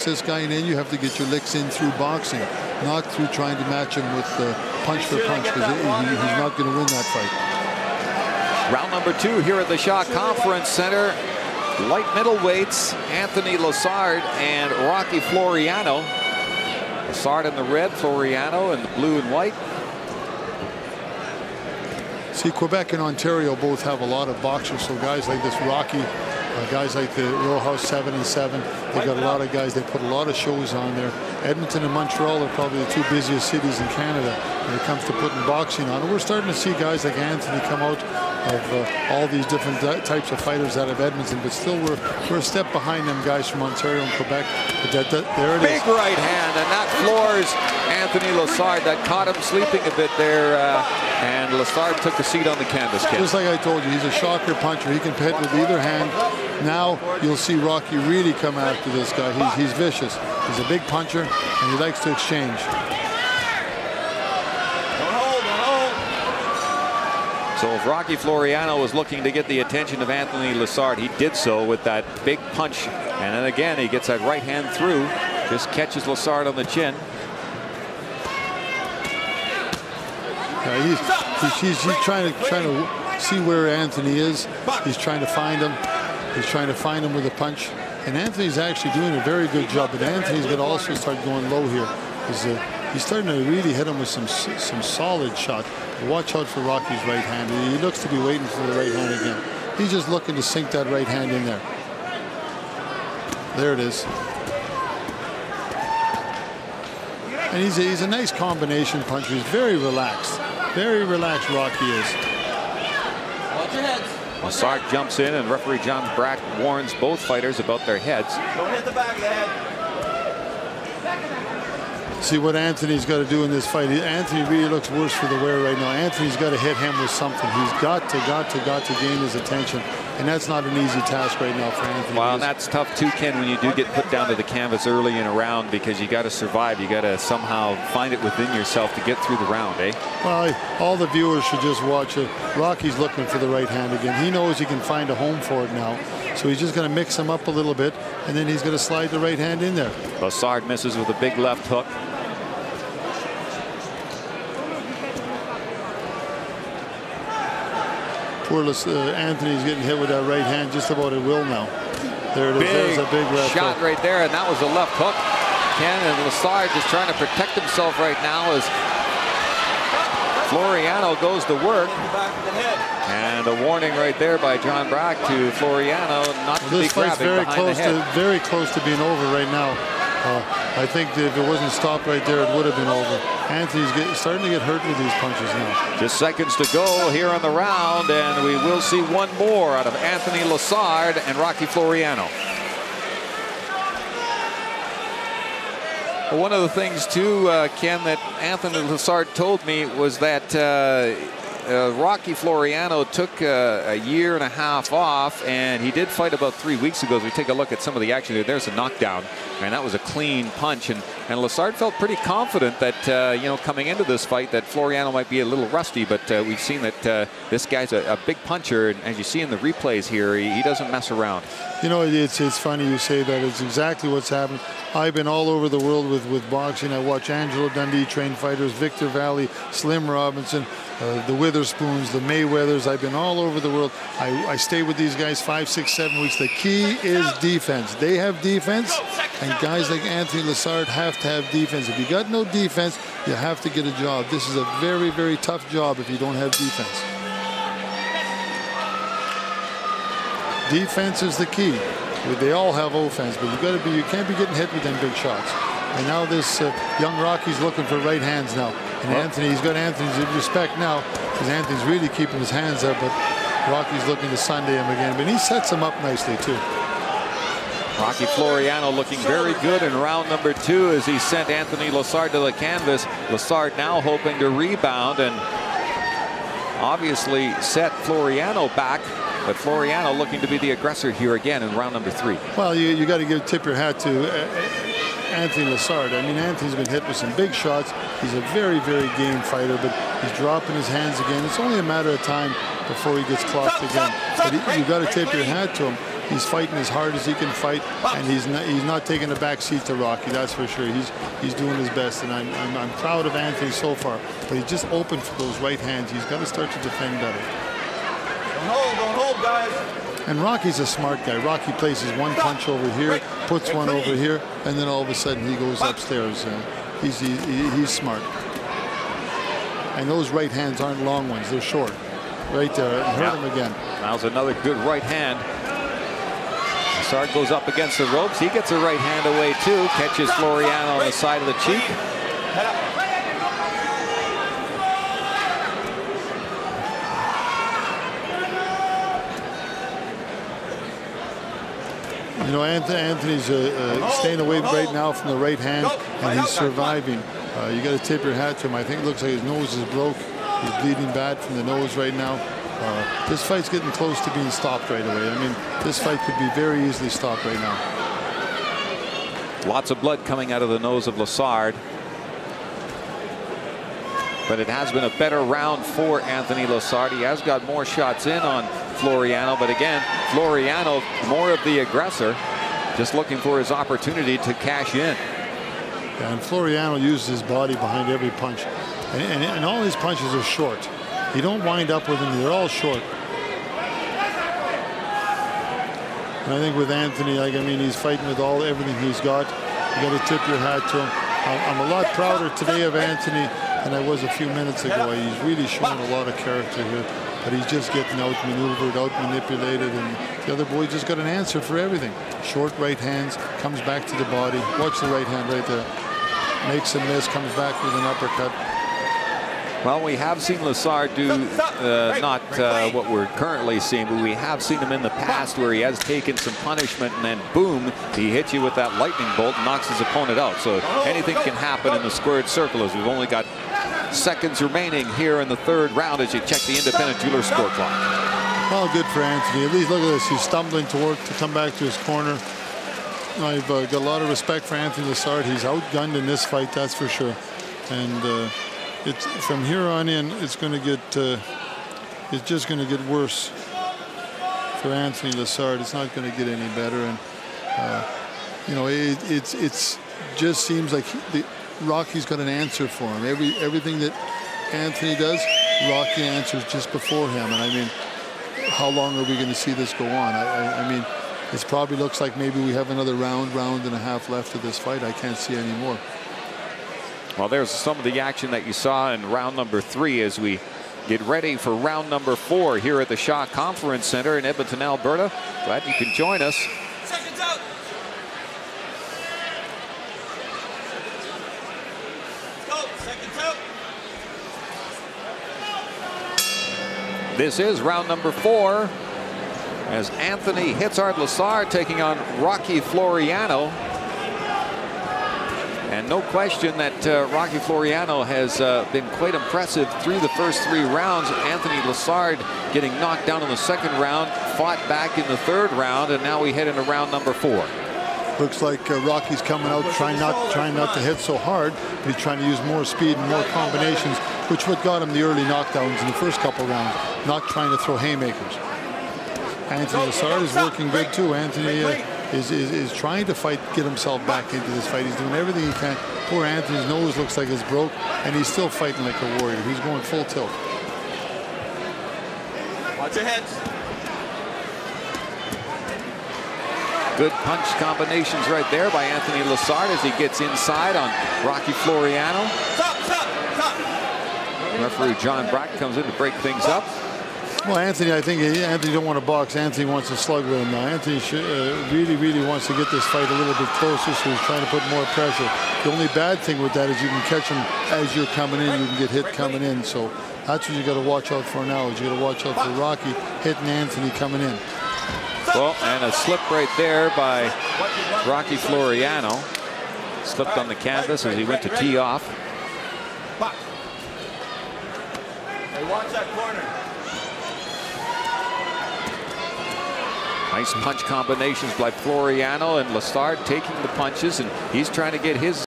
this guy, and then you have to get your licks in through boxing, not through trying to match him with punch for punch, because he's not going to win that fight. Round number 2 here at the Shaw Conference Center. Light middleweights, Anthony Lessard and Rocky Floriano. Lessard in the red, Floriano in the blue and white. See, Quebec and Ontario both have a lot of boxers, so guys like this Rocky, guys like the Row 7 and 7, they got a lot of guys. They put a lot of shows on there. Edmonton and Montreal are probably the 2 busiest cities in Canada when it comes to putting boxing on. And we're starting to see guys like Anthony come out of all these different types of fighters out of Edmonton, but still we're a step behind them guys from Ontario and Quebec. But there it is. Big right hand, and that floors Anthony Lessard. That caught him sleeping a bit there, and Lessard took the seat on the canvas. Just like I told you, he's a shocker puncher. He can hit with either hand. Now you'll see Rocky really come after this guy. He's vicious. He's a big puncher, and he likes to exchange. So if Rocky Floriano was looking to get the attention of Anthony Lessard, he did so with that big punch. And then again, he gets that right hand through, just catches Lessard on the chin. He's trying to see where Anthony is. He's trying to find him. He's trying to find him with a punch. And Anthony's actually doing a very good job. But Anthony's got to also start going low here. He's starting to really hit him with some solid shots. Watch out for Rocky's right hand. He looks to be waiting for the right hand again. He's just looking to sink that right hand in there. There it is. And he's a nice combination puncher. He's very relaxed. Very relaxed, Rocky is. Watch your heads. Lessard jumps in, and referee John Brack warns both fighters about their heads. Don't hit the back of the head. See what Anthony's got to do in this fight. Anthony really looks worse for the wear right now. Anthony's got to hit him with something. He's got to gain his attention. And that's not an easy task right now for Anthony. Well, that's tough too, Ken, when you do get put down to the canvas early in a round, because you got to survive. You got to somehow find it within yourself to get through the round, eh? Well, all the viewers should just watch it. Rocky's looking for the right hand again. He knows he can find a home for it now. So he's just going to mix him up a little bit, and then he's going to slide the right hand in there. Lessard misses with a big left hook. Poor Anthony's getting hit with that right hand just about at will now. There it is. There's a big left shot hook. right there, and that was a left hook. Ken, and Lessard just trying to protect himself right now as Floriano goes to work. And a warning right there by John Brack to Floriano not to be grabbing behind the head. Very close to being over right now. I think that if it wasn't stopped right there, it would have been over. Anthony's starting to get hurt with these punches now. Just seconds to go here on the round, and we will see one more out of Anthony Lessard and Rocky Floriano. Well, one of the things, too, Ken, that Anthony Lessard told me was that Rocky Floriano took a year and a half off, and he did fight about 3 weeks ago. As we take a look at some of the action there, there's a knockdown, and that was a clean punch. And Lessard felt pretty confident that you know, coming into this fight, that Floriano might be a little rusty, but we've seen that this guy's a big puncher, and as you see in the replays here, he doesn't mess around. You know, it's funny you say that. It's exactly what's happened. I've been all over the world with boxing. I watch Angelo Dundee train fighters, Victor Valley, Slim Robinson, the Witherspoons, the Mayweathers. I've been all over the world. I stay with these guys 5, 6, 7 weeks. The key is defense. They have defense, and guys like Anthony Lessard have to have defense. If you got no defense, you have to get a job. This is a very, very tough job if you don't have defense. Defense is the key. They all have offense, but you can't be getting hit with them big shots. And now this young Rocky's looking for right hands now. And he's got Anthony's respect now, because Anthony's really keeping his hands up, but Rocky's looking to Sunday him again. But he sets him up nicely, too. Rocky Floriano looking very good in round number 2 as he sent Anthony Lessard to the canvas. Lessard now hoping to rebound and obviously set Floriano back. But Floriano looking to be the aggressor here again in round number 3. Well, you got to tip your hat to Anthony Lessard. I mean, Anthony's been hit with some big shots. He's a very, very game fighter, but he's dropping his hands again. It's only a matter of time before he gets clocked again. But you got to tip your hat to him. He's fighting as hard as he can fight, and he's not taking a back seat to Rocky. That's for sure. He's doing his best, and I'm proud of Anthony so far. But he's just open for those right hands. He's got to start to defend better. Don't hold, guys. And Rocky's a smart guy. Rocky places one punch over here, puts one over here, and then all of a sudden he goes upstairs. He's smart. And those right hands aren't long ones. They're short. Right there. And hurt him again. That was another good right hand. Lessard goes up against the ropes. He gets a right hand away too. Catches Floriano on the side of the cheek. You know, Anthony's staying away right now from the right hand, and he's surviving. You got to tip your hat to him. I think it looks like his nose is broke. He's bleeding bad from the nose right now. This fight's getting close to being stopped right away. I mean, this fight could be very easily stopped right now. Lots of blood coming out of the nose of Lessard. But it has been a better round for Anthony Lessard. He has got more shots in on Floriano, but again, Floriano more of the aggressor, just looking for his opportunity to cash in. Yeah, and Floriano uses his body behind every punch, and all his punches are short. You don't wind up with them; they're all short. And I think with Anthony, like, I mean, he's fighting with everything he's got. You got to tip your hat to him. I'm a lot prouder today of Anthony than I was a few minutes ago. He's really showing a lot of character here, but he's just getting outmaneuvered, outmanipulated, and the other boy just got an answer for everything. Short right hands, comes back to the body. Watch the right hand right there. Makes a miss, comes back with an uppercut. Well, we have seen Lessard do not what we're currently seeing, but we have seen him in the past where he has taken some punishment and then boom, he hits you with that lightning bolt and knocks his opponent out. So anything can happen in the squared circle, as we've only got seconds remaining here in the third round as you check the independent jeweler score clock. Well, good for Anthony. At least look at this. He's stumbling to work to come back to his corner. I've got a lot of respect for Anthony Lessard. He's outgunned in this fight, that's for sure. And it's from here on in, it's going to get it's just going to get worse for Anthony Lessard. It's not going to get any better. And you know, it's just seems like Rocky's got an answer for him. Everything that Anthony does, Rocky answers just before him. And I mean, how long are we going to see this go on? I mean, it probably looks like maybe we have another round and a half left of this fight. I can't see any more. Well, there's some of the action that you saw in round number 3 as we get ready for round number 4 here at the Shaw Conference Center in Edmonton, Alberta. Glad you can join us. Seconds out. Go. Seconds out. This is round number 4 as Anthony Hitzard Lessard taking on Rocky Floriano. And no question that Rocky Floriano has been quite impressive through the first 3 rounds. Anthony Lessard getting knocked down in the second round, fought back in the third round, and now we head into round number 4. Looks like Rocky's coming out trying not to hit so hard, but he's trying to use more speed and more combinations, which what got him the early knockdowns in the first couple rounds, not trying to throw haymakers. Anthony Lessard is working good too. Anthony is trying to get himself back into this fight. He's doing everything he can. Poor Anthony's nose looks like it's broke, and he's still fighting like a warrior. He's going full tilt. Watch your heads. Good punch combinations right there by Anthony Lessard as he gets inside on Rocky Floriano. Stop. Referee John Brack comes in to break things up. Well, Anthony, I think Anthony don't want to box. Anthony wants to slug with him now. Anthony really wants to get this fight a little bit closer, so he's trying to put more pressure. The only bad thing with that is you can catch him as you're coming in. You can get hit coming in. So that's what you got to watch out for now. Is you got to watch out for Rocky hitting Anthony coming in. Well, and a slip right there by Rocky Floriano. Slipped on the canvas as he went to tee off. Hey, watch that corner. Nice punch combinations by Floriano, and Lessard taking the punches, and he's trying to get his